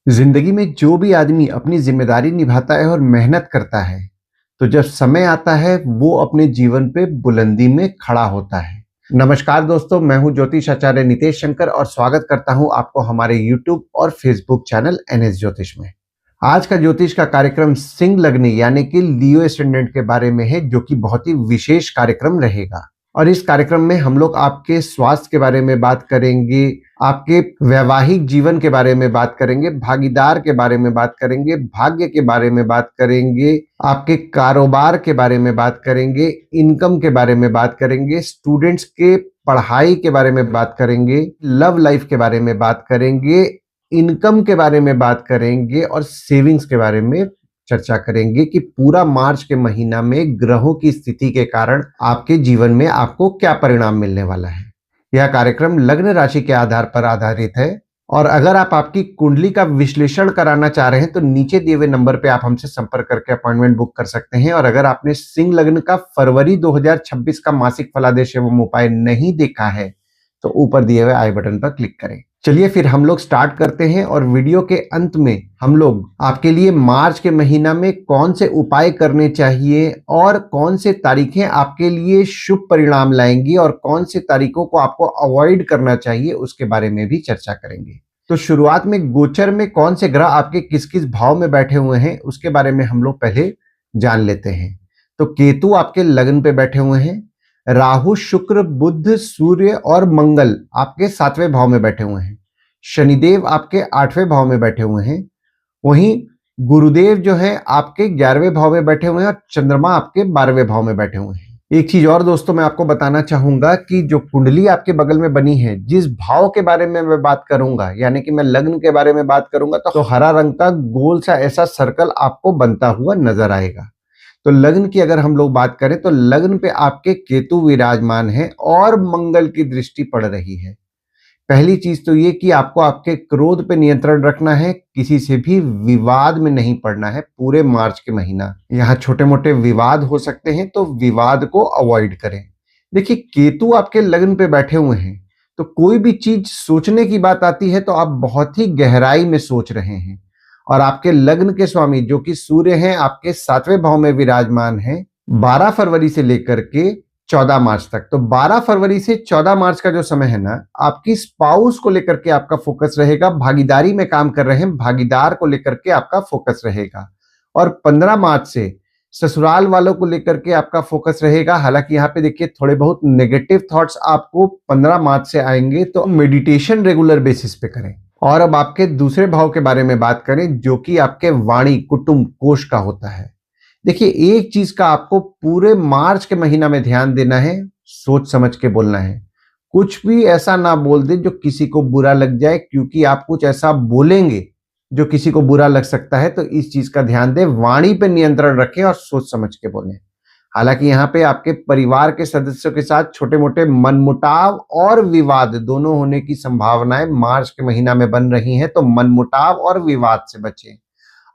जिंदगी में जो भी आदमी अपनी जिम्मेदारी निभाता है और मेहनत करता है, तो जब समय आता है वो अपने जीवन पे बुलंदी में खड़ा होता है। नमस्कार दोस्तों, मैं हूं ज्योतिष आचार्य नितेश शंकर और स्वागत करता हूं आपको हमारे YouTube और Facebook चैनल NS ज्योतिष में। आज का ज्योतिष का कार्यक्रम सिंह लग्नी यानी कि लियो एसेंडेंट के बारे में है, जो कि बहुत ही विशेष कार्यक्रम रहेगा। और इस कार्यक्रम में हम लोग आपके स्वास्थ्य के बारे में बात करेंगे, आपके वैवाहिक जीवन के बारे में बात करेंगे, भागीदार के बारे में बात करेंगे, भाग्य के बारे में बात करेंगे, आपके कारोबार के बारे में बात करेंगे, इनकम के बारे में बात करेंगे, स्टूडेंट्स के पढ़ाई के बारे में बात करेंगे, लव लाइफ के बारे में बात करेंगे, इनकम के बारे में बात करेंगे और सेविंग्स के बारे में चर्चा करेंगे कि पूरा मार्च के महीना में ग्रहों की स्थिति के कारण आपके जीवन में आपको क्या परिणाम मिलने वाला है। यह कार्यक्रम लग्न राशि के आधार पर आधारित है और अगर आप आपकी कुंडली का विश्लेषण कराना चाह रहे हैं तो नीचे दिए हुए नंबर पे आप हमसे संपर्क करके अपॉइंटमेंट बुक कर सकते हैं। और अगर आपने सिंह लग्न का फरवरी 2026 का मासिक फलादेश एवं उपाय नहीं देखा है तो ऊपर दिए हुए आई बटन पर क्लिक करें। चलिए फिर हम लोग स्टार्ट करते हैं और वीडियो के अंत में हम लोग आपके लिए मार्च के महीना में कौन से उपाय करने चाहिए और कौन से तारीखें आपके लिए शुभ परिणाम लाएंगी और कौन से तारीखों को आपको अवॉइड करना चाहिए उसके बारे में भी चर्चा करेंगे। तो शुरुआत में गोचर में कौन से ग्रह आपके किस किस भाव में बैठे हुए हैं उसके बारे में हम लोग पहले जान लेते हैं। तो केतु आपके लग्न पे बैठे हुए हैं, राहु शुक्र बुध सूर्य और मंगल आपके 7वें भाव में बैठे हुए हैं, शनिदेव आपके 8वें भाव में बैठे हुए हैं, वहीं गुरुदेव जो है आपके 11वें भाव में बैठे हुए हैं और चंद्रमा आपके 12वें भाव में बैठे हुए हैं। एक चीज और दोस्तों मैं आपको बताना चाहूंगा कि जो कुंडली आपके बगल में बनी है, जिस भाव के बारे में मैं बात करूंगा यानी कि मैं लग्न के बारे में बात करूंगा तो हरा रंग का गोल सा ऐसा सर्कल आपको बनता हुआ नजर आएगा। तो लग्न की अगर हम लोग बात करें तो लग्न पे आपके केतु विराजमान है और मंगल की दृष्टि पड़ रही है। पहली चीज तो ये कि आपको आपके क्रोध पे नियंत्रण रखना है, किसी से भी विवाद में नहीं पड़ना है पूरे मार्च के महीना। यहाँ छोटे मोटे विवाद हो सकते हैं तो विवाद को अवॉइड करें। देखिए केतु आपके लग्न पे बैठे हुए हैं तो कोई भी चीज सोचने की बात आती है तो आप बहुत ही गहराई में सोच रहे हैं। और आपके लग्न के स्वामी जो कि सूर्य हैं आपके 7वें भाव में विराजमान हैं 12 फरवरी से लेकर के 14 मार्च तक। तो 12 फरवरी से 14 मार्च का जो समय है ना, आपकी स्पाउस को लेकर के आपका फोकस रहेगा, भागीदारी में काम कर रहे हैं भागीदार को लेकर के आपका फोकस रहेगा। और 15 मार्च से ससुराल वालों को लेकर के आपका फोकस रहेगा। हालांकि यहाँ पे देखिए थोड़े बहुत नेगेटिव थॉट्स आपको 15 मार्च से आएंगे, तो मेडिटेशन रेगुलर बेसिस पे करें। और अब आपके दूसरे भाव के बारे में बात करें जो कि आपके वाणी कुटुंब कोष का होता है। देखिए एक चीज का आपको पूरे मार्च के महीना में ध्यान देना है, सोच समझ के बोलना है। कुछ भी ऐसा ना बोल दे जो किसी को बुरा लग जाए, क्योंकि आप कुछ ऐसा बोलेंगे जो किसी को बुरा लग सकता है। तो इस चीज का ध्यान दें, वाणी पे नियंत्रण रखें और सोच समझ के बोलें। हालांकि यहाँ पे आपके परिवार के सदस्यों के साथ छोटे मोटे मनमुटाव और विवाद दोनों होने की संभावनाएं मार्च के महीना में बन रही हैं, तो मनमुटाव और विवाद से बचें।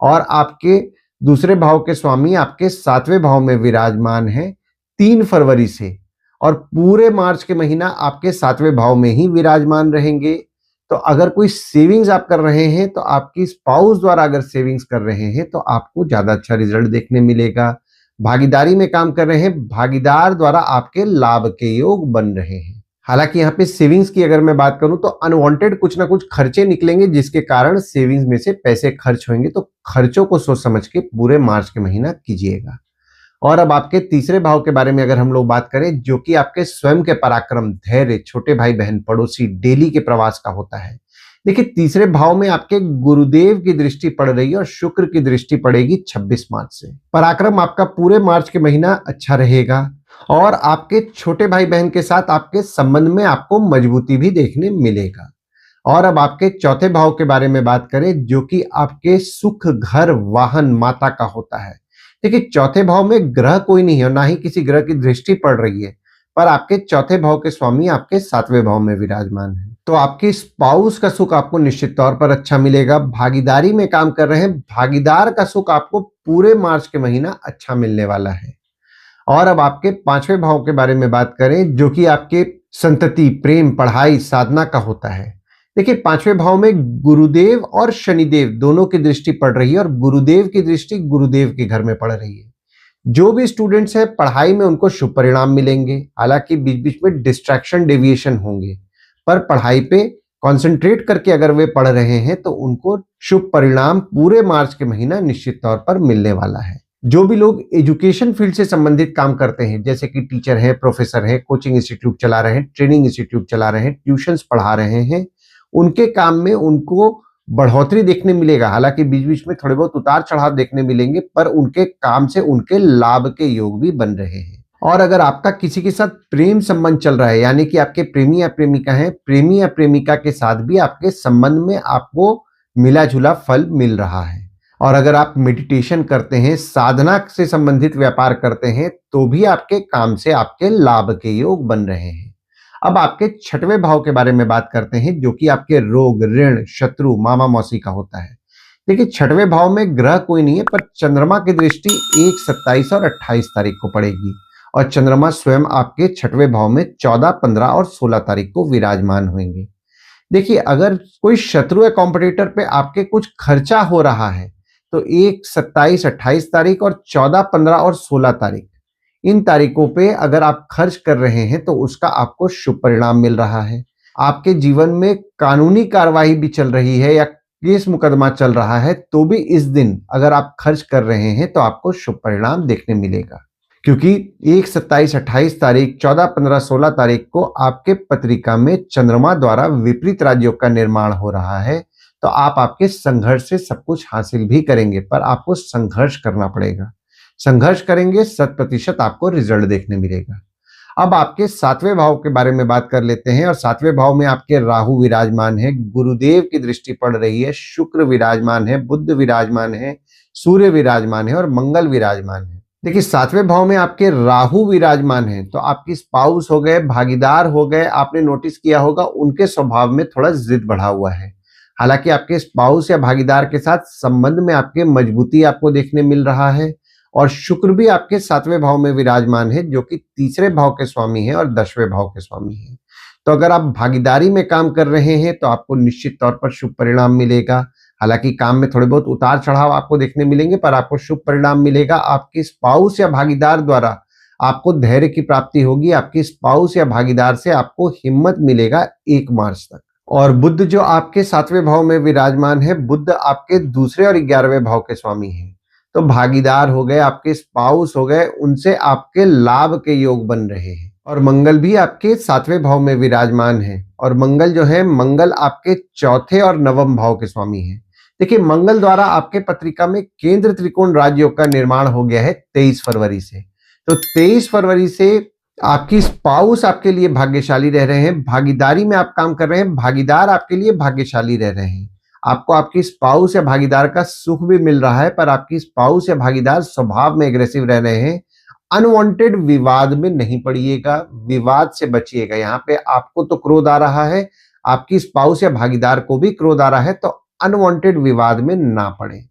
और आपके दूसरे भाव के स्वामी आपके 7वें भाव में विराजमान हैं 3 फरवरी से, और पूरे मार्च के महीना आपके 7वें भाव में ही विराजमान रहेंगे। तो अगर कोई सेविंग्स आप कर रहे हैं तो आपकी स्पाउस द्वारा अगर सेविंग्स कर रहे हैं तो आपको ज्यादा अच्छा रिजल्ट देखने मिलेगा। भागीदारी में काम कर रहे हैं, भागीदार द्वारा आपके लाभ के योग बन रहे हैं। हालांकि यहाँ पे सेविंग्स की अगर मैं बात करूं तो अनवांटेड कुछ ना कुछ खर्चे निकलेंगे जिसके कारण सेविंग्स में से पैसे खर्च होंगे, तो खर्चों को सोच समझ के पूरे मार्च के महीना कीजिएगा। और अब आपके तीसरे भाव के बारे में अगर हम लोग बात करें जो कि आपके स्वयं के पराक्रम, धैर्य, छोटे भाई बहन, पड़ोसी, डेली के प्रवास का होता है। देखिए तीसरे भाव में आपके गुरुदेव की दृष्टि पड़ रही है और शुक्र की दृष्टि पड़ेगी 26 मार्च से। पराक्रम आपका पूरे मार्च के महीना अच्छा रहेगा और आपके छोटे भाई बहन के साथ आपके संबंध में आपको मजबूती भी देखने मिलेगा। और अब आपके चौथे भाव के बारे में बात करें जो कि आपके सुख, घर, वाहन, माता का होता है। देखिए चौथे भाव में ग्रह कोई नहीं है और ना ही किसी ग्रह की दृष्टि पड़ रही है, पर आपके चौथे भाव के स्वामी आपके 7वें भाव में विराजमान है। तो आपके स्पाउस का सुख आपको निश्चित तौर पर अच्छा मिलेगा। भागीदारी में काम कर रहे हैं, भागीदार का सुख आपको पूरे मार्च के महीना अच्छा मिलने वाला है। और अब आपके 5वें भाव के बारे में बात करें जो कि आपके संतति, प्रेम, पढ़ाई, साधना का होता है। देखिए, 5वें भाव में गुरुदेव और शनिदेव दोनों की दृष्टि पड़ रही है और गुरुदेव की दृष्टि गुरुदेव के घर में पड़ रही है। जो भी स्टूडेंट्स हैं पढ़ाई में उनको शुभ परिणाम मिलेंगे, हालांकि बीच बीच में डिस्ट्रैक्शन डेविएशन होंगे, पर पढ़ाई पे कंसंट्रेट करके अगर वे पढ़ रहे हैं तो उनको शुभ परिणाम पूरे मार्च के महीना निश्चित तौर पर मिलने वाला है। जो भी लोग एजुकेशन फील्ड से संबंधित काम करते हैं, जैसे कि टीचर हैं, प्रोफेसर हैं, कोचिंग इंस्टीट्यूट चला रहे हैं, ट्रेनिंग इंस्टीट्यूट चला रहे हैं, ट्यूशंस पढ़ा रहे हैं, उनके काम में उनको बढ़ोतरी देखने मिलेगा। हालांकि बीच बीच में थोड़े बहुत उतार चढ़ाव देखने मिलेंगे, पर उनके काम से उनके लाभ के योग भी बन रहे हैं। और अगर आपका किसी के साथ प्रेम संबंध चल रहा है, यानी कि आपके प्रेमी या प्रेमिका हैं, प्रेमी या प्रेमिका के साथ भी आपके संबंध में आपको मिला जुला फल मिल रहा है। और अगर आप मेडिटेशन करते हैं, साधना से संबंधित व्यापार करते हैं, तो भी आपके काम से आपके लाभ के योग बन रहे हैं। अब आपके 6वें भाव के बारे में बात करते हैं, जो कि आपके रोग, ऋण, शत्रु, मामा मौसी का होता है। देखिए, 6वें भाव में ग्रह कोई नहीं है, पर चंद्रमा की दृष्टि 1, 27 और 28 तारीख को पड़ेगी और चंद्रमा स्वयं आपके 6वें भाव में 14, 15 और 16 तारीख को विराजमान होंगे। देखिए, अगर कोई शत्रु या कॉम्पिटिटर पे आपके कुछ खर्चा हो रहा है, तो 1, 27, 28 तारीख और 14, 15 और 16 तारीख, इन तारीखों पे अगर आप खर्च कर रहे हैं तो उसका आपको शुभ परिणाम मिल रहा है। आपके जीवन में कानूनी कार्यवाही भी चल रही है या केस मुकदमा चल रहा है, तो भी इस दिन अगर आप खर्च कर रहे हैं तो आपको शुभ परिणाम देखने मिलेगा, क्योंकि 1, 27, 28 तारीख, 14, 15, 16 तारीख को आपके पत्रिका में चंद्रमा द्वारा विपरीत राजयोग का निर्माण हो रहा है। तो आप आपके संघर्ष से सब कुछ हासिल भी करेंगे, पर आपको संघर्ष करना पड़ेगा। संघर्ष करेंगे, 100% आपको रिजल्ट देखने मिलेगा। अब आपके 7वें भाव के बारे में बात कर लेते हैं और 7वें भाव में आपके राहु विराजमान है, गुरुदेव की दृष्टि पड़ रही है, शुक्र विराजमान है, बुध विराजमान है, सूर्य विराजमान है और मंगल विराजमान है। देखिए, 7वें भाव में आपके राहु विराजमान है, तो आपकी स्पाउस हो गए, भागीदार हो गए, आपने नोटिस किया होगा उनके स्वभाव में थोड़ा जिद बढ़ा हुआ है। हालांकि आपके स्पाउस या भागीदार के साथ संबंध में आपके मजबूती आपको देखने मिल रहा है और शुक्र भी आपके 7वें भाव में विराजमान है, जो कि तीसरे भाव के स्वामी है और 10वें भाव के स्वामी है। तो अगर आप भागीदारी में काम कर रहे हैं तो आपको निश्चित तौर पर शुभ परिणाम मिलेगा। हालांकि काम में थोड़े बहुत उतार चढ़ाव आपको देखने मिलेंगे, पर आपको शुभ परिणाम मिलेगा। आपके स्पाउस या भागीदार द्वारा आपको धैर्य की प्राप्ति होगी। आपकी स्पाउस या भागीदार से आपको हिम्मत मिलेगा 1 मार्च तक। और बुध जो आपके 7वें भाव में विराजमान है, बुध आपके दूसरे और 11वें भाव के स्वामी हैं। तो भागीदार हो गए, आपके स्पाउस हो गए, उनसे आपके लाभ के योग बन रहे हैं। और मंगल भी आपके 7वें भाव में विराजमान है और मंगल जो है, मंगल आपके 4थे और 9वें भाव के स्वामी हैं। देखिए, मंगल द्वारा आपके पत्रिका में केंद्र त्रिकोण राजयोग का निर्माण हो गया है 23 फरवरी से। तो 23 फरवरी से आपकी स्पाउस आपके लिए भाग्यशाली रह रहे हैं, भागीदारी में आप काम कर रहे हैं, भागीदार आपके लिए भाग्यशाली रह रहे हैं। आपको आपकी स्पाउस या भागीदार का सुख भी मिल रहा है, पर आपकी स्पाउस या भागीदार स्वभाव में एग्रेसिव रह रहे हैं। अनवांटेड विवाद में नहीं पड़िएगा, विवाद से बचिएगा। यहाँ पे आपको तो क्रोध आ रहा है, आपकी स्पाउस या भागीदार को भी क्रोध आ रहा है, तो अनवांटेड विवाद में ना पड़े।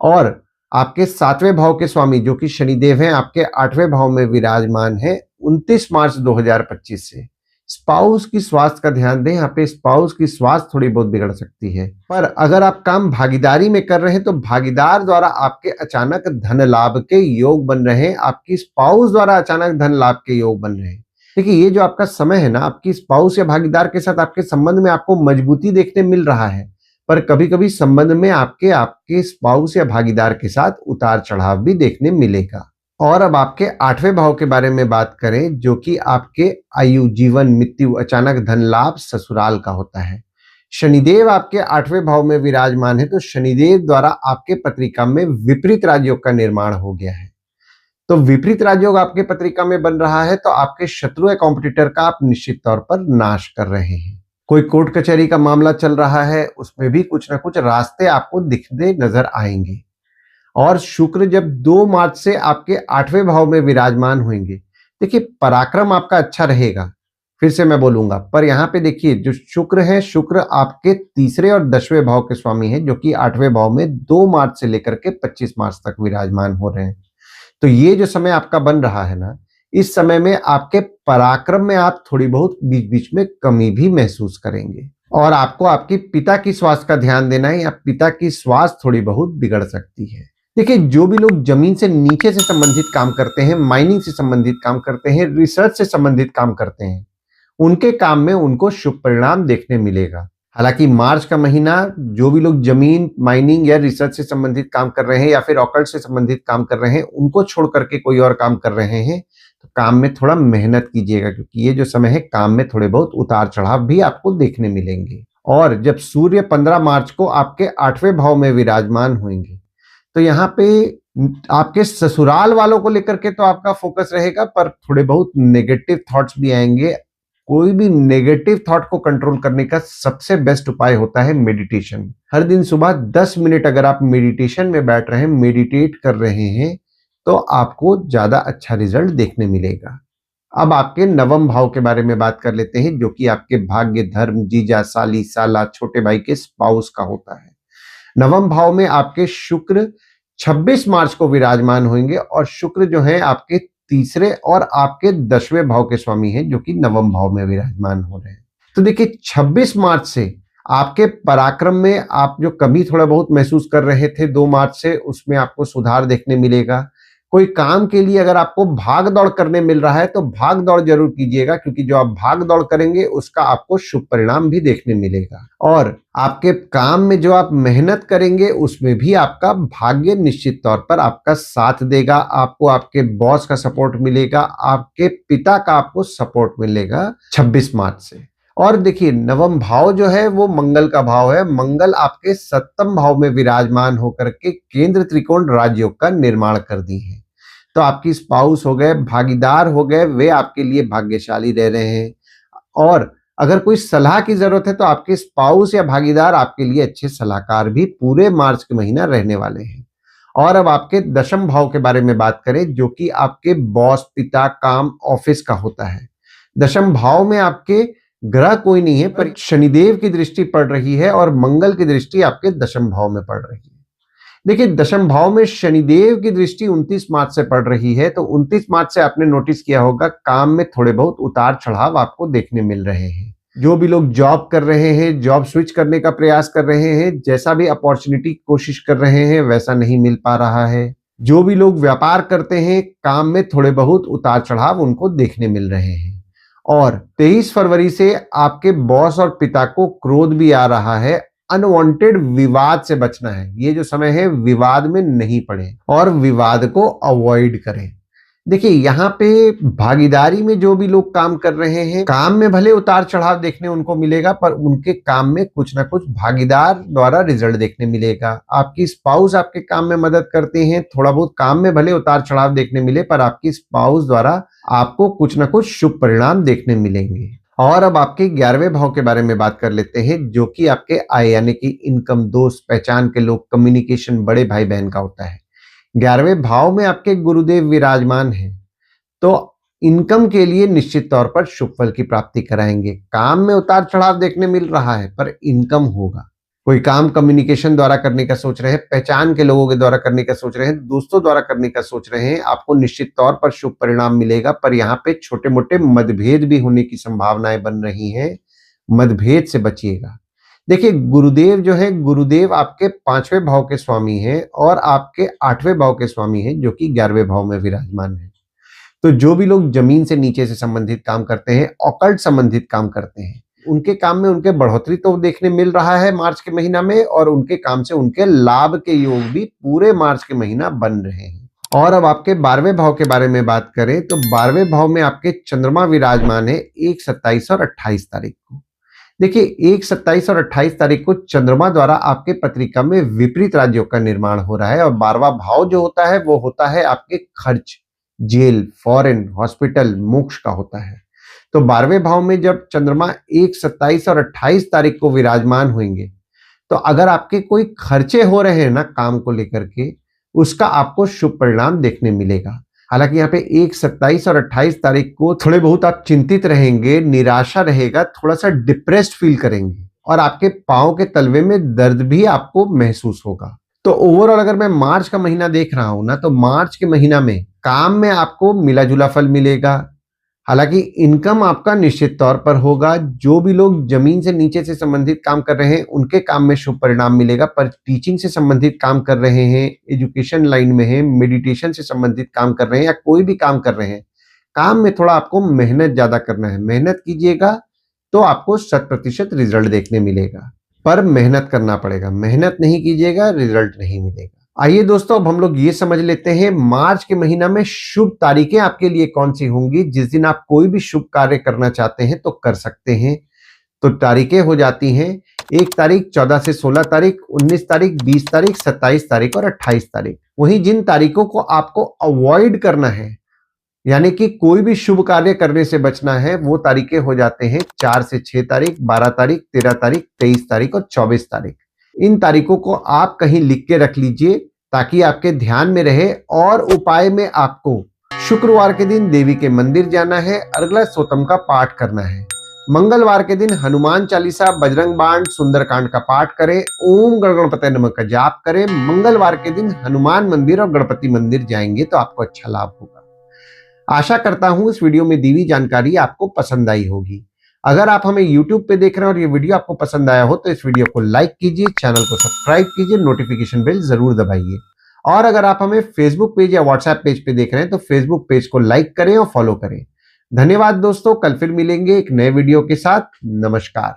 और आपके 7वें भाव के स्वामी जो कि शनिदेव हैं, आपके 8वें भाव में विराजमान है 29 मार्च 2025 से। स्पाउस की स्वास्थ्य का ध्यान दें, यहाँ पे स्पाउस की स्वास्थ्य थोड़ी बहुत बिगड़ सकती है। पर अगर आप काम भागीदारी में कर रहे हैं तो भागीदार द्वारा आपके अचानक धन लाभ के योग बन रहे हैं, आपकी स्पाउस द्वारा अचानक धन लाभ के योग बन रहे हैं। देखिए, ये जो आपका समय है ना, आपकी स्पाउस या भागीदार के साथ आपके संबंध में आपको मजबूती देखने मिल रहा है, पर कभी कभी संबंध में आपके स्पाउस या भागीदार के साथ उतार चढ़ाव भी देखने मिलेगा। और अब आपके 8वें भाव के बारे में बात करें, जो कि आपके आयु, जीवन, मृत्यु, अचानक धन लाभ, ससुराल का होता है। शनिदेव आपके 8वें भाव में विराजमान है, तो शनिदेव द्वारा आपके पत्रिका में विपरीत राजयोग का निर्माण हो गया है। तो विपरीत राजयोग आपके पत्रिका में बन रहा है, तो आपके शत्रु या कॉम्पिटिटर का आप निश्चित तौर पर नाश कर रहे हैं। कोई कोर्ट कचहरी का मामला चल रहा है, उसमें भी कुछ ना कुछ रास्ते आपको दिखते नजर आएंगे। और शुक्र जब 2 मार्च से आपके 8वें भाव में विराजमान होंगे, देखिए पराक्रम आपका अच्छा रहेगा, फिर से मैं बोलूंगा। पर यहाँ पे देखिए, जो शुक्र है, शुक्र आपके तीसरे और 10वें भाव के स्वामी हैं, जो कि 8वें भाव में 2 मार्च से लेकर के 25 मार्च तक विराजमान हो रहे हैं। तो ये जो समय आपका बन रहा है ना, इस समय में आपके पराक्रम में आप थोड़ी बहुत बीच बीच में कमी भी महसूस करेंगे। और आपको आपके पिता की स्वास्थ्य का ध्यान देना है या पिता की स्वास्थ्य थोड़ी बहुत बिगड़ सकती है। देखिए, जो भी लोग जमीन से नीचे से संबंधित काम करते हैं, माइनिंग से संबंधित काम करते हैं, रिसर्च से संबंधित काम करते हैं, उनके काम में उनको शुभ परिणाम देखने मिलेगा। हालांकि मार्च का महीना जो भी लोग जमीन, माइनिंग या रिसर्च से संबंधित काम कर रहे हैं या फिर ऑकल्ट से संबंधित काम कर रहे हैं, उनको छोड़ करके कोई और काम कर रहे हैं, तो काम में थोड़ा मेहनत कीजिएगा, क्योंकि ये जो समय है काम में थोड़े बहुत उतार चढ़ाव भी आपको देखने मिलेंगे। और जब सूर्य 15 मार्च को आपके 8वें भाव में विराजमान होंगे, तो यहाँ पे आपके ससुराल वालों को लेकर के तो आपका फोकस रहेगा, पर थोड़े बहुत नेगेटिव थॉट्स भी आएंगे। कोई भी नेगेटिव थॉट को कंट्रोल करने का सबसे बेस्ट उपाय होता है मेडिटेशन। हर दिन सुबह 10 मिनट अगर आप मेडिटेशन में बैठ रहे हैं, मेडिटेट कर रहे हैं, तो आपको ज्यादा अच्छा रिजल्ट देखने मिलेगा। अब आपके नवम भाव के बारे में बात कर लेते हैं, जो कि आपके भाग्य, धर्म, जीजा, साली, साला, छोटे भाई के स्पाउस का होता है। नवम भाव में आपके शुक्र 26 मार्च को विराजमान होंगे, और शुक्र जो है आपके तीसरे और आपके 10वें भाव के स्वामी हैं, जो कि नवम भाव में विराजमान हो रहे हैं। तो देखिए, 26 मार्च से आपके पराक्रम में आप जो कभी थोड़ा बहुत महसूस कर रहे थे 2 मार्च से, उसमें आपको सुधार देखने मिलेगा। कोई काम के लिए अगर आपको भाग दौड़ करने मिल रहा है, तो भाग दौड़ जरूर कीजिएगा, क्योंकि जो आप भाग दौड़ करेंगे उसका आपको शुभ परिणाम भी देखने मिलेगा। और आपके काम में जो आप मेहनत करेंगे उसमें भी आपका भाग्य निश्चित तौर पर आपका साथ देगा। आपको आपके बॉस का सपोर्ट मिलेगा, आपके पिता का आपको सपोर्ट मिलेगा 26 मार्च से। और देखिए, नवम भाव जो है वो मंगल का भाव है। मंगल आपके 7वें भाव में विराजमान होकर के केंद्र त्रिकोण राजयोग का निर्माण कर दी है। तो आपकी स्पाउस हो गए, भागीदार हो गए, वे आपके लिए भाग्यशाली रह रहे हैं। और अगर कोई सलाह की जरूरत है, तो आपके स्पाउस या भागीदार आपके लिए अच्छे सलाहकार भी पूरे मार्च के महीना रहने वाले हैं। और अब आपके 10वें भाव के बारे में बात करें, जो कि आपके बॉस, पिता, काम, ऑफिस का होता है। 10वें भाव में आपके ग्रह कोई नहीं है, पर शनिदेव की दृष्टि पड़ रही है और मंगल की दृष्टि आपके 10वें भाव में पड़ रही है। देखिए, 10वें भाव में शनिदेव की दृष्टि 29 मार्च से पड़ रही है, तो 29 मार्च से आपने नोटिस किया होगा काम में थोड़े बहुत उतार चढ़ाव आपको देखने मिल रहे हैं। जो भी लोग जॉब कर रहे हैं, जॉब स्विच करने का प्रयास कर रहे हैं, जैसा भी अपॉर्चुनिटी कोशिश कर रहे हैं वैसा नहीं मिल पा रहा है। जो भी लोग व्यापार करते हैं, काम में थोड़े बहुत उतार चढ़ाव उनको देखने मिल रहे हैं। और 23 फरवरी से आपके बॉस और पिता को क्रोध भी आ रहा है। अनवांटेड विवाद से बचना है। ये जो समय है विवाद में नहीं पड़े और विवाद को अवॉइड करें। देखिए, यहाँ पे भागीदारी में जो भी लोग काम कर रहे हैं, काम में भले उतार चढ़ाव देखने उनको मिलेगा, पर उनके काम में कुछ ना कुछ भागीदार द्वारा रिजल्ट देखने मिलेगा। आपकी स्पाउस आपके काम में मदद करते हैं, थोड़ा बहुत काम में भले उतार चढ़ाव देखने मिले, पर आपकी स्पाउस द्वारा आपको कुछ ना कुछ शुभ परिणाम देखने मिलेंगे। और अब आपके 11वें भाव के बारे में बात कर लेते हैं, जो कि आपके आय यानी कि इनकम, दोस्त, पहचान के लोग, कम्युनिकेशन, बड़े भाई बहन का होता है। 11वें भाव में आपके गुरुदेव विराजमान हैं, तो इनकम के लिए निश्चित तौर पर शुभ फल की प्राप्ति कराएंगे। काम में उतार चढ़ाव देखने मिल रहा है, पर इनकम होगा। कोई काम कम्युनिकेशन द्वारा करने का सोच रहे हैं, पहचान के लोगों के द्वारा करने का सोच रहे हैं, दोस्तों द्वारा करने का सोच रहे हैं, आपको निश्चित तौर पर शुभ परिणाम मिलेगा। पर यहाँ पे छोटे मोटे मतभेद भी होने की संभावनाएं बन रही हैं, मतभेद से बचिएगा। देखिए, गुरुदेव जो है, गुरुदेव आपके 5वें भाव के स्वामी हैं और आपके 8वें भाव के स्वामी हैं, जो कि 11वें भाव में विराजमान है। तो जो भी लोग जमीन से नीचे से संबंधित काम करते हैं, ऑकल्ट संबंधित काम करते हैं, उनके काम में उनके बढ़ोतरी तो देखने मिल रहा है मार्च के महीना में, और उनके काम से उनके लाभ के योग भी पूरे मार्च के महीना बन रहे हैं। और अब आपके 12वें भाव के बारे में बात करें, तो 12वें भाव में आपके चंद्रमा विराजमान है 1, 27 और 28 तारीख को। देखिए, 1, 27 और 28 तारीख को चंद्रमा द्वारा आपके पत्रिका में विपरीत राजयोग का निर्माण हो रहा है। और 12वां भाव जो होता है वो होता है आपके खर्च, जेल, फॉरेन, हॉस्पिटल, मोक्ष का होता है। तो 12वें भाव में जब चंद्रमा 1, 27 और 28 तारीख को विराजमान होंगे, तो अगर आपके कोई खर्चे हो रहे हैं ना काम को लेकर के, उसका आपको शुभ परिणाम देखने मिलेगा। हालांकि यहाँ पे 1, 27 और 28 तारीख को थोड़े बहुत आप चिंतित रहेंगे, निराशा रहेगा, थोड़ा सा डिप्रेस्ड फील करेंगे और आपके पांव के तलवे में दर्द भी आपको महसूस होगा। तो ओवरऑल अगर मैं मार्च का महीना देख रहा हूं ना, तो मार्च के महीना में काम में आपको मिला जुला फल मिलेगा। हालांकि इनकम आपका निश्चित तौर पर होगा। जो भी लोग जमीन से नीचे से संबंधित काम कर रहे हैं उनके काम में शुभ परिणाम मिलेगा, पर टीचिंग से संबंधित काम कर रहे हैं, एजुकेशन लाइन में है, मेडिटेशन से संबंधित काम कर रहे हैं या कोई भी काम कर रहे हैं, काम में थोड़ा आपको मेहनत ज्यादा करना है। मेहनत कीजिएगा तो आपको 100% रिजल्ट देखने मिलेगा, पर मेहनत करना पड़ेगा। मेहनत नहीं कीजिएगा रिजल्ट नहीं मिलेगा। आइए दोस्तों, अब हम लोग ये समझ लेते हैं मार्च के महीना में शुभ तारीखें आपके लिए कौन सी होंगी, जिस दिन आप कोई भी शुभ कार्य करना चाहते हैं तो कर सकते हैं। तो तारीखें हो जाती हैं 1 तारीख, 14 से 16 तारीख, 19 तारीख, 20 तारीख, 27 तारीख और 28 तारीख। वहीं जिन तारीखों को आपको अवॉइड करना है, यानी कि कोई भी शुभ कार्य करने से बचना है, वो तारीखें हो जाते हैं 4 से 6 तारीख, 12 तारीख, 13 तारीख, 23 तारीख और 24 तारीख। इन तारीखों को आप कहीं लिख के रख लीजिए ताकि आपके ध्यान में रहे। और उपाय में आपको शुक्रवार के दिन देवी के मंदिर जाना है, अर्गला स्तोत्रम का पाठ करना है। मंगलवार के दिन हनुमान चालीसा, बजरंग बाण, सुंदरकांड का पाठ करें, ओम गणपतये नमः का जाप करें। मंगलवार के दिन हनुमान मंदिर और गणपति मंदिर जाएंगे तो आपको अच्छा लाभ होगा। आशा करता हूं इस वीडियो में दी हुई जानकारी आपको पसंद आई होगी। अगर आप हमें YouTube पे देख रहे हैं और ये वीडियो आपको पसंद आया हो तो इस वीडियो को लाइक कीजिए, चैनल को सब्सक्राइब कीजिए, नोटिफिकेशन बेल जरूर दबाइए। और अगर आप हमें Facebook पेज या WhatsApp पेज पे देख रहे हैं तो Facebook पेज को लाइक करें और फॉलो करें। धन्यवाद दोस्तों, कल फिर मिलेंगे एक नए वीडियो के साथ। नमस्कार।